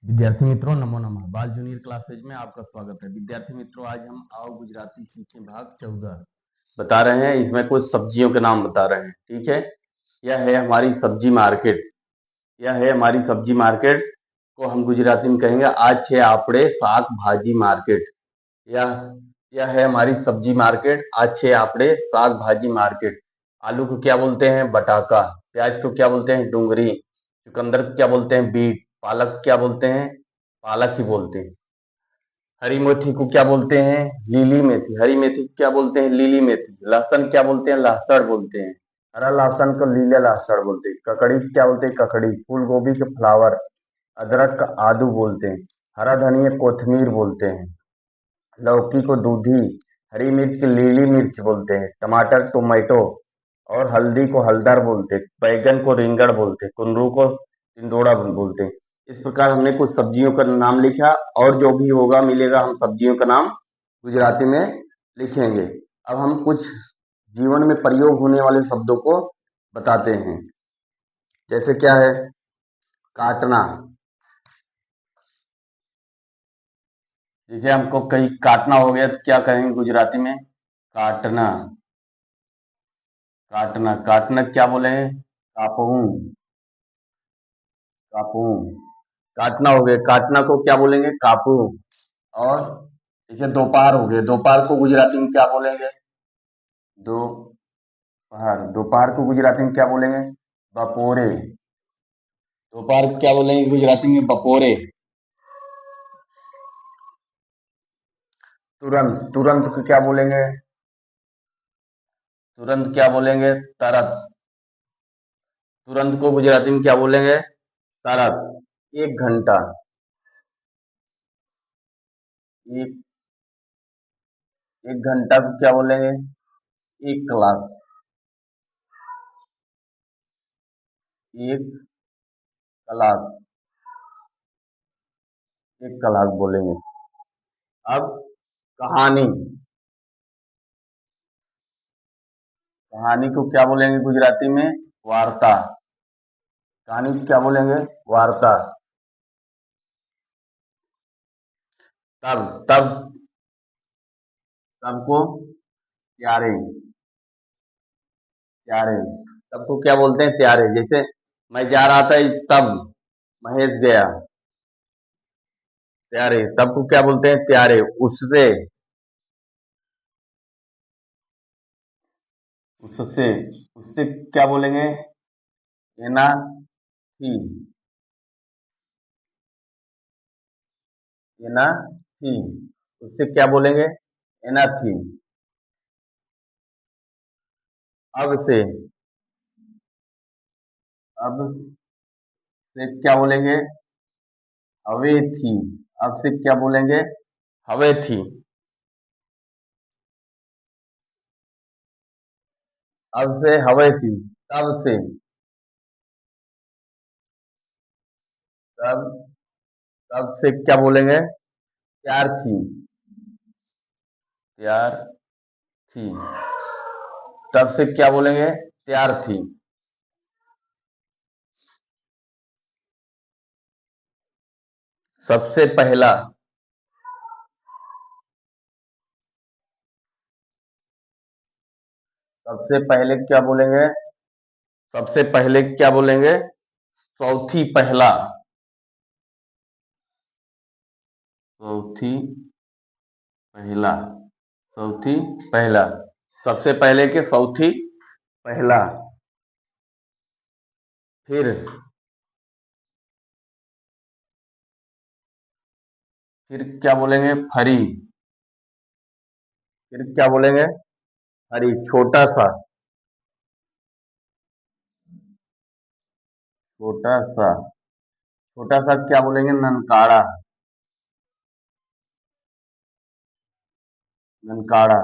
विद्यार्थी मित्रों नमो नमः। बाल जूनियर क्लासेज में आपका स्वागत है। विद्यार्थी मित्रों, आज हम आओ गुजराती सीखें भाग 14 बता रहे हैं। इसमें कुछ सब्जियों के नाम बता रहे हैं, ठीक है। यह है हमारी सब्जी मार्केट। यह है हमारी सब्जी मार्केट को हम गुजराती में कहेंगे आज छे आपड़े शाक भाजी मार्केट। यह है हमारी सब्जी मार्केट। आज छे आपड़े शाक भाजी मार्केट। आलू को क्या बोलते हैं? बटाका। प्याज को क्या बोलते हैं? डूंगरी। चुकंदर को क्या बोलते हैं? बीट। पालक क्या बोलते हैं? पालक ही बोलते हैं। हरी मेथी को क्या बोलते हैं? लीली मेथी। हरी मेथी को क्या बोलते हैं? लीली मेथी। लहसुन क्या बोलते हैं? लहसड़ बोलते हैं। हरा लहसुन को लीला लहसड़ बोलते हैं। ककड़ी को क्या बोलते हैं? ककड़ी। फूल गोभी के फ्लावर। अदरक का आदू बोलते हैं। हरा धनिया कोथमीर बोलते हैं। लौकी को दूधी। हरी मिर्च की लीली मिर्च बोलते हैं। टमाटर टोमेटो। और हल्दी को हलदर बोलते हैं। बैगन को रिंगड़ बोलते हैं। कुंदरू को टिंडोड़ा बोलते हैं। इस प्रकार हमने कुछ सब्जियों का नाम लिखा, और जो भी होगा मिलेगा हम सब्जियों का नाम गुजराती में लिखेंगे। अब हम कुछ जीवन में प्रयोग होने वाले शब्दों को बताते हैं। जैसे क्या है? काटना। जैसे हमको कहीं काटना हो गया तो क्या कहेंगे गुजराती में? काटना। काटना काटना क्या बोलेंगे? कापू। कापू। काटना हो गया, काटना को क्या बोलेंगे? कापू। और जैसे दोपहर हो गए, दोपहर को गुजराती में क्या बोलेंगे? दोपहर। दोपहर को गुजराती में क्या बोलेंगे? बपोरे। दोपहर को क्या बोलेंगे गुजराती में? बपोरे। तुरंत। तुरंत को क्या बोलेंगे? तुरंत क्या बोलेंगे? तरत। तुरंत को गुजराती में क्या बोलेंगे? तरत। एक घंटा। एक एक घंटा को क्या बोलेंगे? एक क्लास। एक क्लास। एक क्लास बोलेंगे। अब कहानी। कहानी को क्या बोलेंगे गुजराती में? वार्ता। कहानी को क्या बोलेंगे? वार्ता। तब। तब। तब को प्यारे। प्यारे। तब को क्या बोलते हैं? प्यारे। जैसे मैं जा रहा था तब महेश गया। प्यारे। तब को क्या बोलते हैं? प्यारे। उससे। उससे। उससे क्या बोलेंगे? एना थी। एना थी। उससे क्या बोलेंगे? एना थी। अब से। अब से क्या बोलेंगे? हवे थी। अब से क्या बोलेंगे? हवे थी। अब से हवे थी। तब से। तब। तब से क्या बोलेंगे? प्यार थी। प्यार थी। तब से क्या बोलेंगे? प्यार थी। सबसे पहला। सबसे पहले क्या बोलेंगे? सबसे पहले क्या बोलेंगे? चौथी पहला। चौथी पहला। चौथी पहला। सबसे पहले के चौथी पहला। फिर। फिर क्या बोलेंगे? फरी। फिर क्या बोलेंगे? फरी। छोटा सा। छोटा सा। छोटा सा क्या बोलेंगे? ननकाड़ा। ननकाड़ा।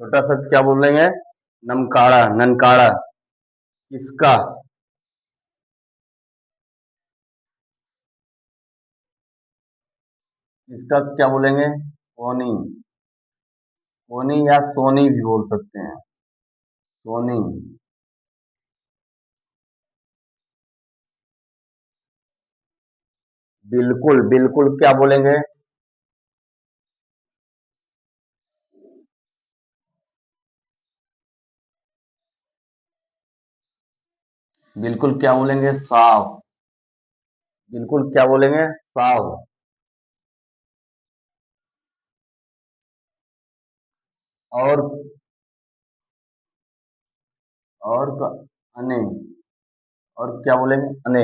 छोटा सा क्या बोलेंगे? नमकाड़ा। ननकाड़ा। किसका? इसका क्या बोलेंगे? सोनी। सोनी या सोनी भी बोल सकते हैं। सोनी। बिल्कुल बिल्कुल क्या बोलेंगे? बिल्कुल क्या बोलेंगे? साव। बिल्कुल क्या बोलेंगे? साव। और अने। और क्या बोलेंगे? अने।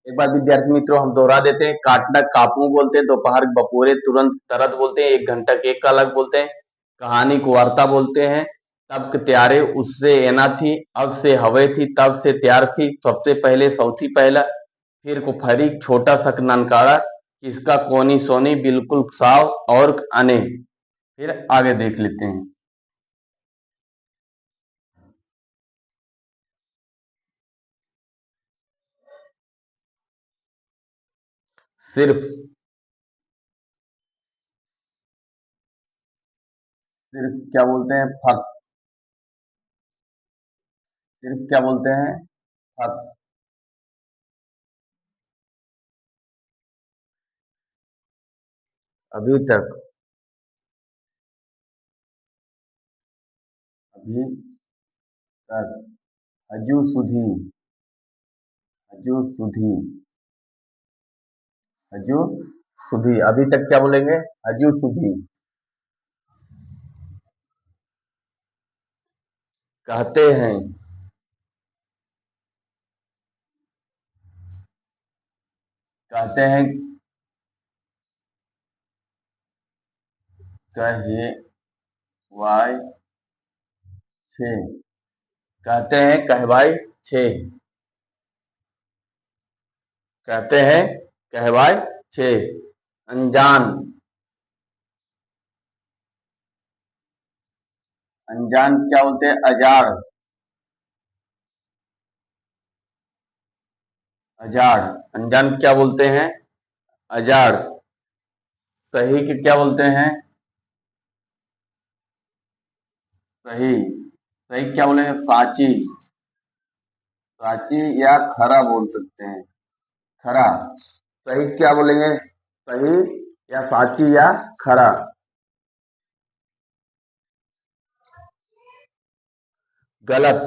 एक बार विद्यार्थी मित्रों हम दोहरा देते हैं। काटना कापू बोलते हैं, दोपहर बपोरे तुरंत तरत बोलते हैं, एक घंटा केक का अलग बोलते हैं, कहानी को वार्ता बोलते हैं, तब के त्यारे उससे एना थी, अब से हवे थी, तब से त्यार थी, सबसे पहले सौथी पहला, फिर को फरी छोटा सा ननकाड़ा, किसका कोनी सोनी, बिल्कुल साव और अने। फिर आगे देख लेते हैं। सिर्फ। सिर्फ क्या बोलते हैं? फक। सिर्फ क्या बोलते हैं? फक। अभी तक। अभी तक। हजू सुधी। हजू सुधी। हजू सुधी। अभी तक क्या बोलेंगे? हजू सुधी। कहते हैं। कहते हैं। कहे वाय छे। कहते हैं कहवाई छे। कहते हैं कहवाय छे। अनजान। अनजान क्या बोलते हैं? अजाड़। अजाड़। अनजान क्या बोलते हैं? अजाड़। सही के क्या बोलते हैं? सही। सही क्या बोलेंगे? साची। साची या खरा बोल सकते हैं। खरा। सही क्या बोलेंगे? सही या साची या खरा। गलत।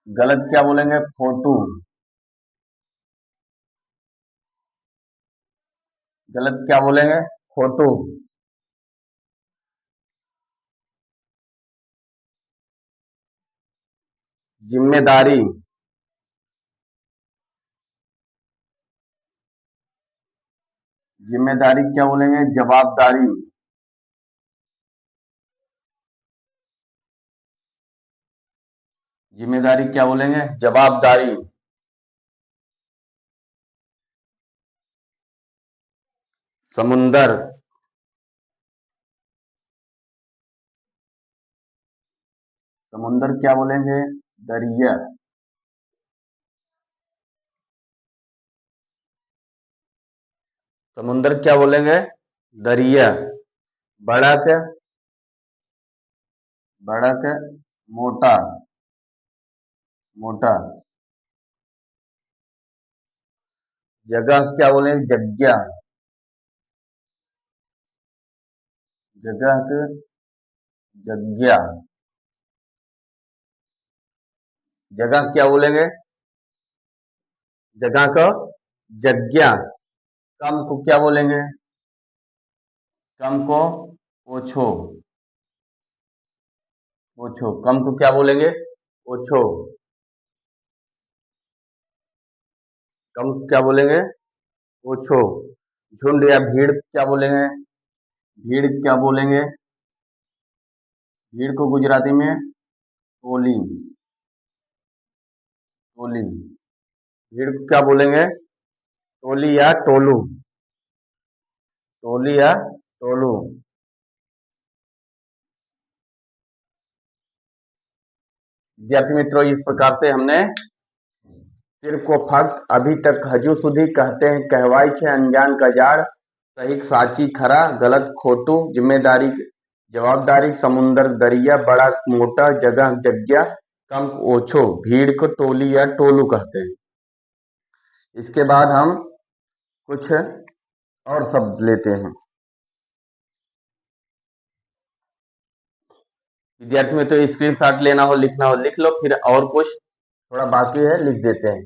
गलत क्या बोलेंगे? फोटू। गलत क्या बोलेंगे? फोटो। जिम्मेदारी। जिम्मेदारी क्या बोलेंगे? जवाबदारी। जिम्मेदारी क्या बोलेंगे? जवाबदारी। समुंदर। समुंदर क्या बोलेंगे? दरिया। समुंदर क्या बोलेंगे? दरिया। बड़क। बड़क। मोटा। मोटा। जगह क्या बोलेंगे? जग्या। जगह के जग्या। जगह क्या बोलेंगे? जगह को जग्या। कम को क्या बोलेंगे? कम को ओछो। ओछो। कम को क्या बोलेंगे? ओछो। कम को क्या बोलेंगे? ओछो। झुंड या भीड़ क्या बोलेंगे? भीड़ क्या बोलेंगे? भीड़ को गुजराती में टोली। टोली। भीड़ को क्या बोलेंगे? टोली या टोलू। टोली या टोलू। विद्यार्थी मित्रों इस प्रकार से हमने सिर को फक, अभी तक हजू सुधी, कहते हैं कहवाई छे, अनजान का जाड़, सही साची खरा, गलत खोटू, जिम्मेदारी जवाबदारी, समुंदर दरिया, बड़ा मोटा, जगह जग्या, कम को ओछो, भीड़ को टोली या टोलू कहते हैं। इसके बाद हम कुछ और शब्द लेते हैं। विद्यार्थी में तो स्क्रीनशॉट लेना हो, लिखना हो लिख लो, फिर और कुछ थोड़ा बाकी है लिख देते हैं।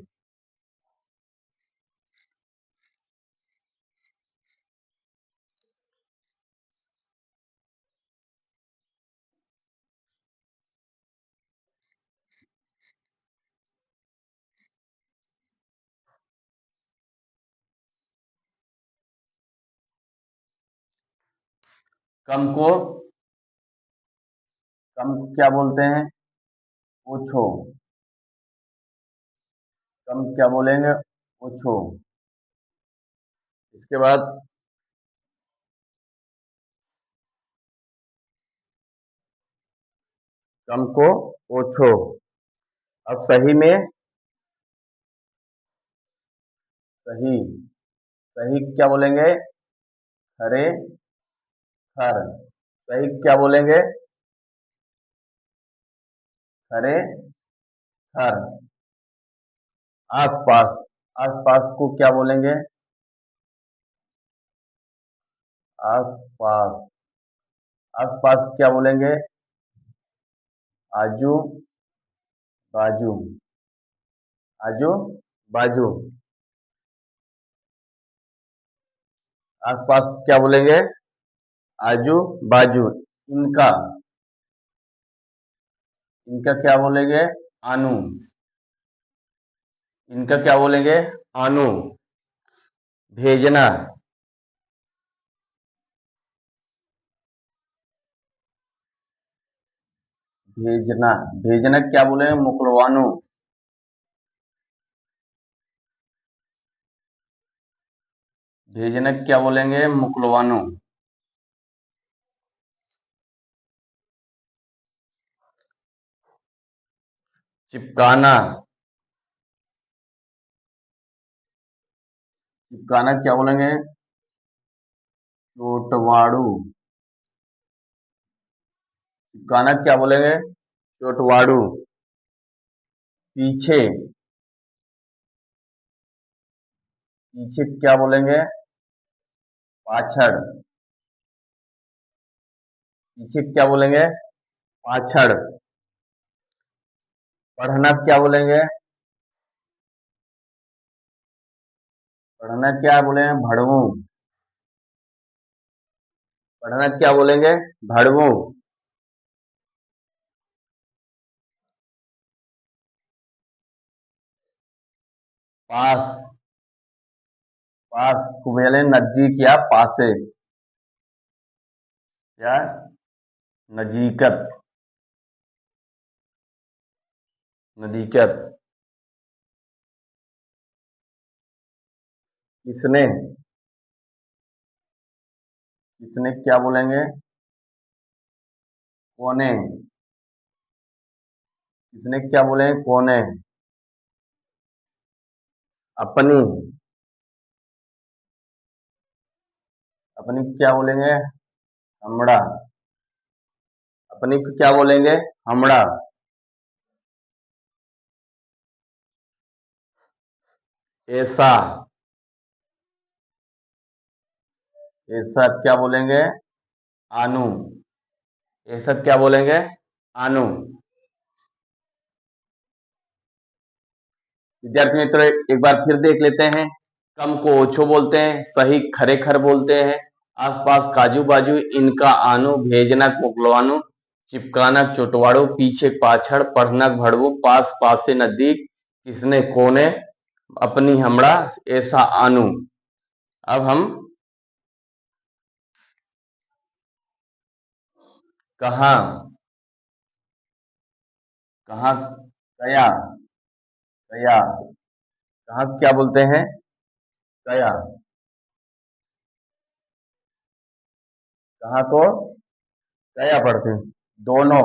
कम को कम क्या बोलते हैं? ओछो। कम क्या बोलेंगे? ओछो। इसके बाद कम को ओछो। अब सही में सही। सही क्या बोलेंगे? खरे खर। सही क्या बोलेंगे? खरे खर। आसपास। आसपास को क्या बोलेंगे? आसपास। आसपास क्या बोलेंगे? आजू बाजू। आजू बाजू। आसपास क्या बोलेंगे? आजू बाजू। इनका। इनका क्या बोलेंगे? आनू। इनका क्या बोलेंगे? आनू। भेजना। भेजना। भेजना क्या बोलेंगे? मोकलवानो। भेजना क्या बोलेंगे? मोकलवानो। चिपकाना। चिपकाना क्या बोलेंगे? चोटवाड़ू। चिपकाना क्या बोलेंगे? चोटवाड़ू। पीछे। पीछे क्या बोलेंगे? पाछड़। पीछे क्या बोलेंगे? पाछड़। पढ़ना क्या बोलेंगे? पढ़ना क्या बोलेंगे? भड़वू। पढ़ना क्या बोलेंगे? भड़वू। पास। पास को बोले नजदीक या पासे। या नजीकत। नदीकत। किसने। किसने क्या बोलेंगे? कोने। किसने क्या बोलेंगे? कोने। अपनी। अपनी क्या बोलेंगे? हमड़ा। अपनी को क्या बोलेंगे? हमड़ा। ऐसा। ऐसा क्या बोलेंगे? आनू। ऐसा क्या बोलेंगे? आनू। विद्यार्थी मित्रों एक बार फिर देख लेते हैं। कम को ओछो बोलते हैं, सही खरे खर बोलते हैं, आसपास काजू बाजू, इनका आनू, भेजना मोकलवानू, चिपकाना चोटवाड़ो, पीछे पाछड़, पढ़ना भड़वू, पास पास से नजदीक, किसने कोने, अपनी हमड़ा, ऐसा आनू। अब हम कहा। कहा कया। कया। कहा क्या बोलते हैं? कया। कहा को कया पढ़ते हैं। दोनों।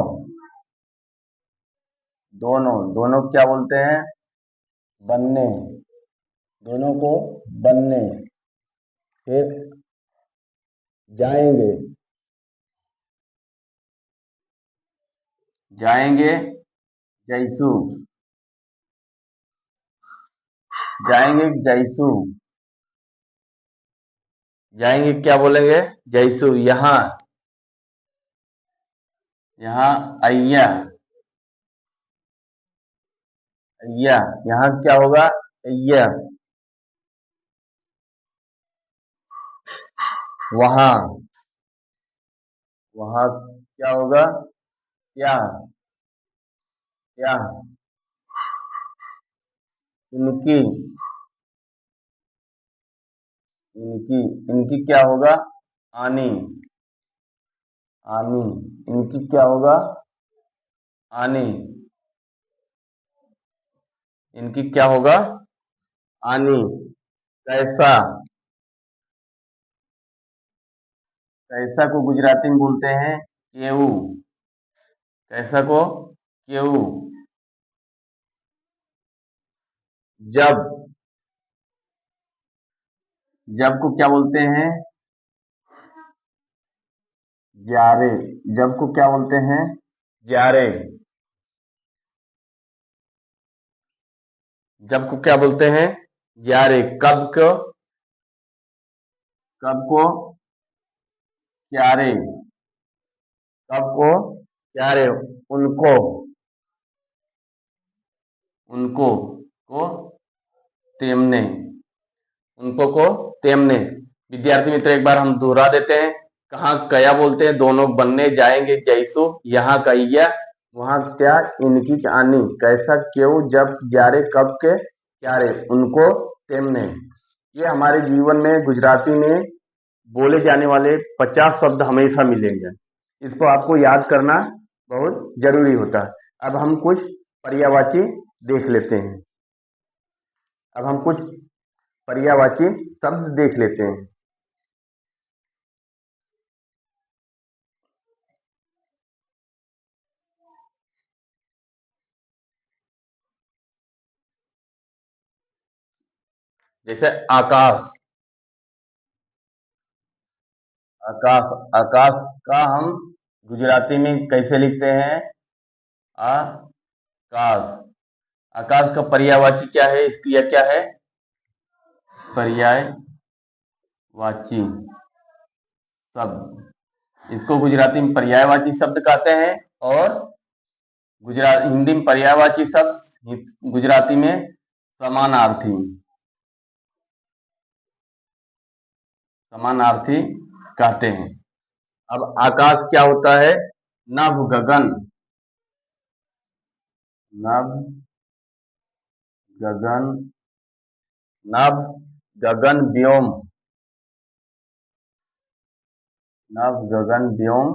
दोनों। दोनों क्या बोलते हैं? बनने। दोनों को बनने। फिर जाएंगे। जाएंगे जैसू, जाएंगे जैसू, जाएंगे क्या बोलेंगे, जैसू। यहाँ, यहाँ अय्या, अय्या, यहाँ क्या होगा, अय्या। वहां, वहां क्या होगा, क्या, क्या, इनकी, इनकी, इनकी क्या होगा, आनी, आनी, इनकी क्या होगा, आनी, इनकी क्या होगा, आनी। कैसा, कैसा को गुजराती में बोलते हैं केऊ, कैसा को केऊ। जब, जब को क्या बोलते हैं, जारे, जब को क्या बोलते हैं, जारे, जब को क्या बोलते हैं, जारे। कब को, कब को क्यारे, कब को क्यारे। उनको, उनको को तेमने, उनको को तेमने। विद्यार्थी मित्र एक बार हम दोहरा देते हैं। कहाँ कया बोलते हैं, दोनों बनने जाएंगे जैसो, यहाँ कहिया, वहां क्या, इनकी आनी। कैसा, क्यों, जब, ग्यारह, कब के, क्यारे, उनको तेमने। ये हमारे जीवन में गुजराती में बोले जाने वाले 50 शब्द हमेशा मिलेंगे। इसको आपको याद करना बहुत जरूरी होता है। अब हम कुछ पर्यायवाची देख लेते हैं। अब हम कुछ पर्यायवाची शब्द देख लेते हैं। जैसे आकाश, आकाश, आकाश का हम गुजराती में कैसे लिखते हैं, आकाश। आकाश का पर्यायवाची क्या है, इसकी यह क्या है, पर्यायवाची शब्द। इसको गुजराती में पर्यायवाची शब्द कहते हैं। और गुजरात हिंदी में पर्यायवाची शब्द, गुजराती में समानार्थी, समानार्थी कहते हैं। अब आकाश क्या होता है, नभ गगन, नभ गगन, नभ गगन व्योम, नभ गगन व्योम।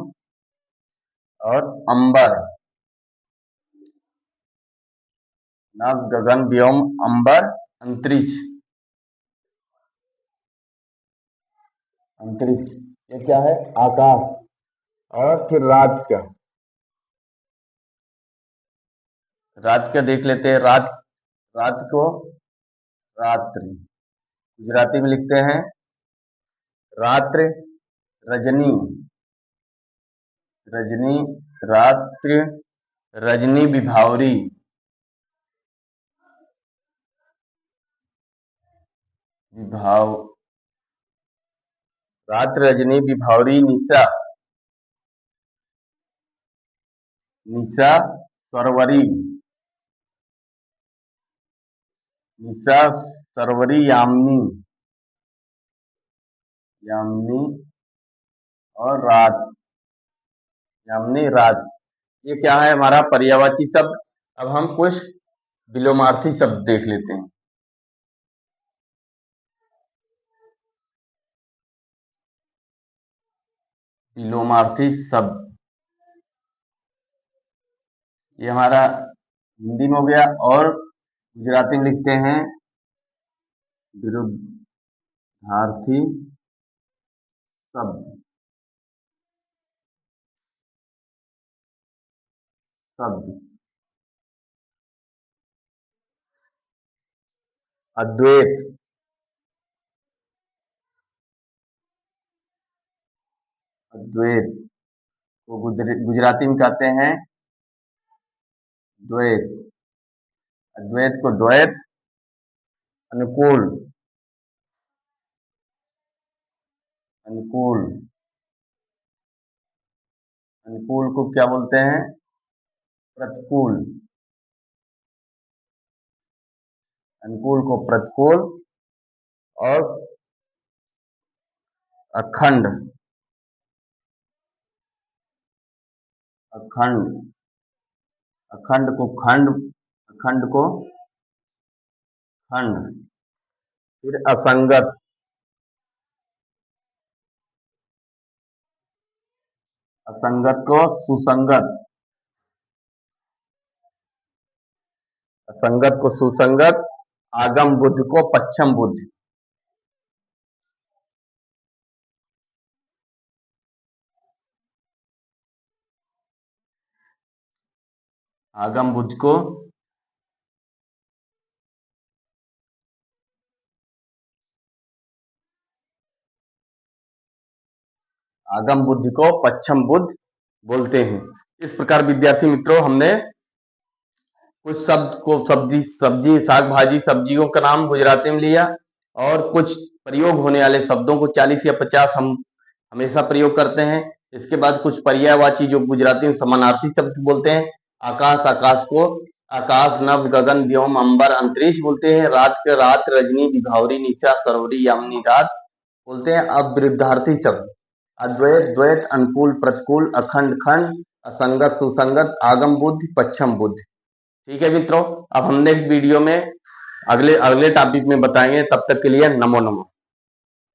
और अंबर, नभ गगन व्योम अंबर, अंतरिक्ष, अंतरिक्ष। ये क्या है, आकाश। और फिर रात का, रात का देख लेते हैं। रात, रात को रात्रि, गुजराती में लिखते हैं रात्रि, रजनी, रजनी, रात्रि, रजनी विभावरी, विभाव, रात्रि रजनी विभावरी, निशा, निशा सरवरी, निशा सरवरी, यामिनी, यामिनी। और रात, यामिनी रात। ये क्या है, हमारा पर्यायवाची शब्द। अब हम कुछ विलोमार्थी शब्द देख लेते हैं। विलोमार्थी शब्द, ये हमारा हिंदी में हो गया। और गुजराती में लिखते हैं विरुद्धार्थी शब्द, शब्द। अद्वैत, अद्वैत को गुजराती में कहते हैं द्वैत, अद्वैत को द्वैत, अनुकूल, अनुकूल, अनुकूल को क्या बोलते हैं? प्रतिकूल, अनुकूल को प्रतिकूल, और अखंड, अखंड, अखंड को खंड, अखंड को खंड, फिर असंगत, असंगत को सुसंगत, असंगत को सुसंगत, आगम बुद्ध को पच्छम बुद्ध, आगम बुद्ध को आगम बुद्ध को पच्छम बुद्ध बोलते हैं। इस प्रकार विद्यार्थी मित्रों, हमने कुछ शब्द को सब्जी शाक भाजी सब्जियों का नाम गुजराती में लिया, और कुछ प्रयोग होने वाले शब्दों को 40 या 50 हम हमेशा प्रयोग करते हैं। इसके बाद कुछ पर्यायवाची जो गुजराती में समानार्थी शब्द बोलते हैं। आकाश, आकाश को आकाश, नभ, गगन, व्योम, अंबर, अंतरिक्ष बोलते हैं। रात के रात, रजनी, विभावरी, निशा, सरोवरी, यामिनी, रात बोलते हैं। अब विरुद्धार्थी शब्द अद्वैत, द्वैत, अनुकूल, प्रतिकूल, अखंड, खंड, असंगत, सुसंगत, आगम बुद्ध, पच्छम बुद्ध। ठीक है मित्रों, अब हम नेक्स्ट वीडियो में अगले टॉपिक में बताएंगे। तब तक के लिए नमो नमो।